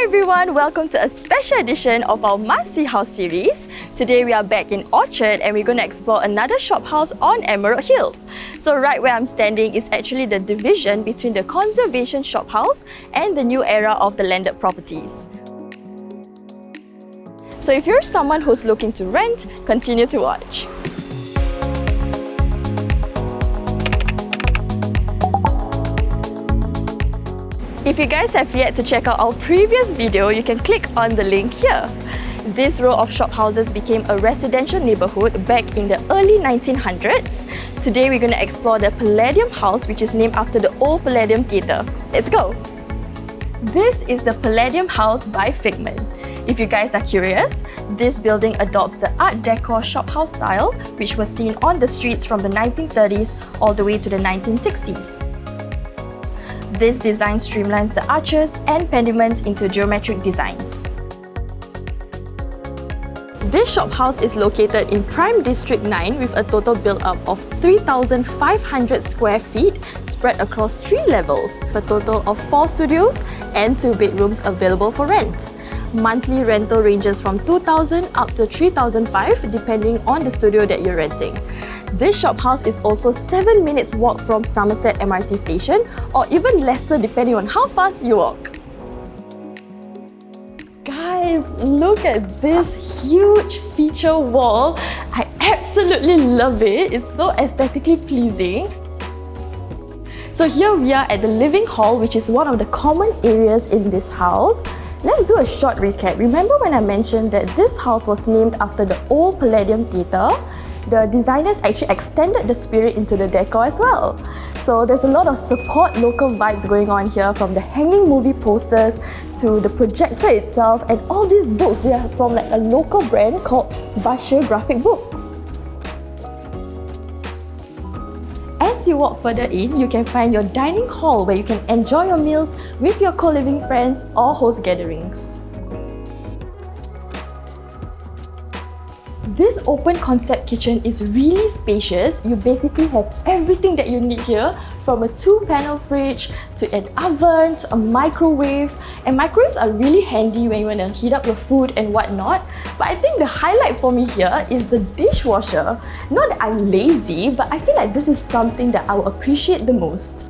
Hi everyone, welcome to a special edition of our Must See House series. Today we are back in Orchard and we're going to explore another shop house on Emerald Hill. So right where I'm standing is actually the division between the Conservation Shophouse and the new era of the landed properties. So if you're someone who's looking to rent, continue to watch. If you guys have yet to check out our previous video, you can click on the link here. This row of shop houses became a residential neighbourhood back in the early 1900s. Today we're going to explore the Palladium House, which is named after the Old Palladium Theatre. Let's go! This is the Palladium House by Figment. If you guys are curious, this building adopts the Art Deco shophouse style, which was seen on the streets from the 1930s all the way to the 1960s. This design streamlines the arches and pediments into geometric designs. This shophouse is located in Prime District 9 with a total build-up of 3,500 square feet spread across 3 levels, a total of 4 studios and 2 bedrooms available for rent. Monthly rental ranges from 2,000 up to 3,500 depending on the studio that you're renting. This shophouse is also 7 minutes walk from Somerset MRT station or even lesser depending on how fast you walk. Guys, look at this huge feature wall. I absolutely love it. It's so aesthetically pleasing. So here we are at the living hall, which is one of the common areas in this house. Let's do a short recap. Remember when I mentioned that this house was named after the Old Palladium Theatre? The designers actually extended the spirit into the decor as well. So there's a lot of support local vibes going on here, from the hanging movie posters to the projector itself, and all these books, they are from like a local brand called Bashir Graphic Books. As you walk further in, you can find your dining hall where you can enjoy your meals with your co-living friends or host gatherings. This open concept kitchen is really spacious. You basically have everything that you need here, from a 2-panel fridge to an oven to a microwave. And microwaves are really handy when you want to heat up your food and whatnot. But I think the highlight for me here is the dishwasher. Not that I'm lazy, but I feel like this is something that I will appreciate the most.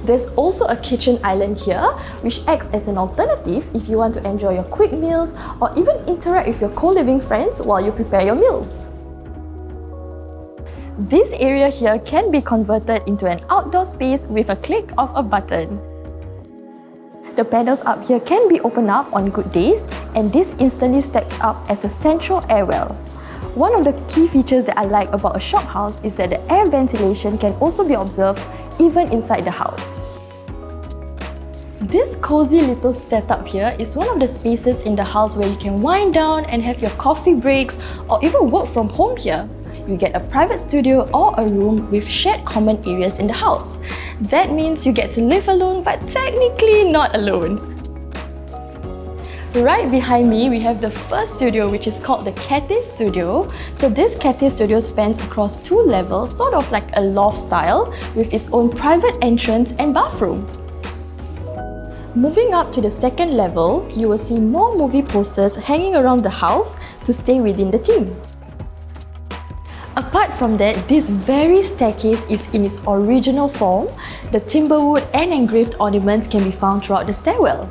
There's also a kitchen island here, which acts as an alternative if you want to enjoy your quick meals or even interact with your co-living friends while you prepare your meals. This area here can be converted into an outdoor space with a click of a button. The panels up here can be opened up on good days, and this instantly steps up as a central airwell. One of the key features that I like about a shop house is that the air ventilation can also be observed even inside the house. This cozy little setup here is one of the spaces in the house where you can wind down and have your coffee breaks or even work from home here. You get a private studio or a room with shared common areas in the house. That means you get to live alone, but technically not alone. Right behind me, we have the first studio, which is called the Cathay Studio. So this Cathay Studio spans across 2 levels, sort of like a loft style, with its own private entrance and bathroom. Moving up to the second level, you will see more movie posters hanging around the house to stay within the theme. Apart from that, this very staircase is in its original form. The timberwood and engraved ornaments can be found throughout the stairwell.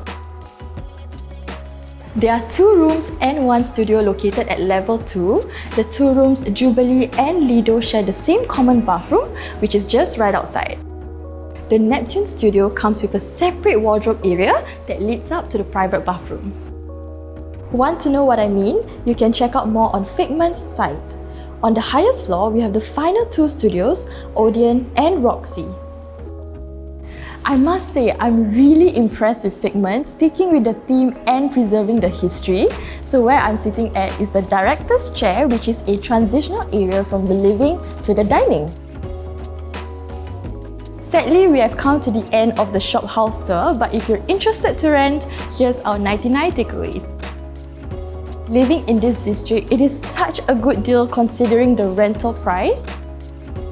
There are 2 rooms and 1 studio located at level 2. The 2 rooms, Jubilee and Lido, share the same common bathroom, which is just right outside. The Neptune studio comes with a separate wardrobe area that leads up to the private bathroom. Want to know what I mean? You can check out more on Figment's site. On the highest floor, we have the final 2 studios, Odeon and Roxy. I must say, I'm really impressed with Figment, sticking with the theme and preserving the history. So where I'm sitting at is the director's chair, which is a transitional area from the living to the dining. Sadly, we have come to the end of the shop house tour, but if you're interested to rent, here's our 99 takeaways. Living in this district, it is such a good deal considering the rental price.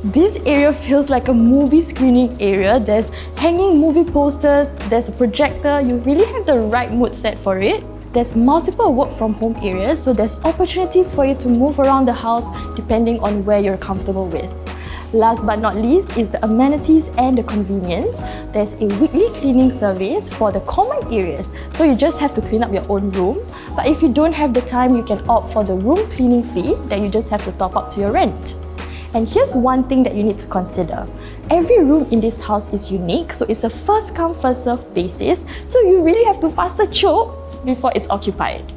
This area feels like a movie screening area. There's hanging movie posters, there's a projector, you really have the right mood set for it. There's multiple work from home areas, so there's opportunities for you to move around the house depending on where you're comfortable with. Last but not least is the amenities and the convenience. There's a weekly cleaning service for the common areas, so you just have to clean up your own room. But if you don't have the time, you can opt for the room cleaning fee that you just have to top up to your rent. And here's one thing that you need to consider. Every room in this house is unique, so it's a first come first serve basis, so you really have to faster choke before it's occupied.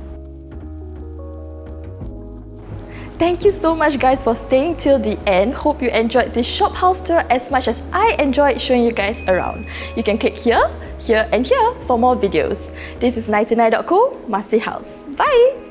Thank you so much guys for staying till the end. Hope you enjoyed this shop house tour as much as I enjoyed showing you guys around. You can click here, here and here for more videos. This is 99.co, Masih House. Bye!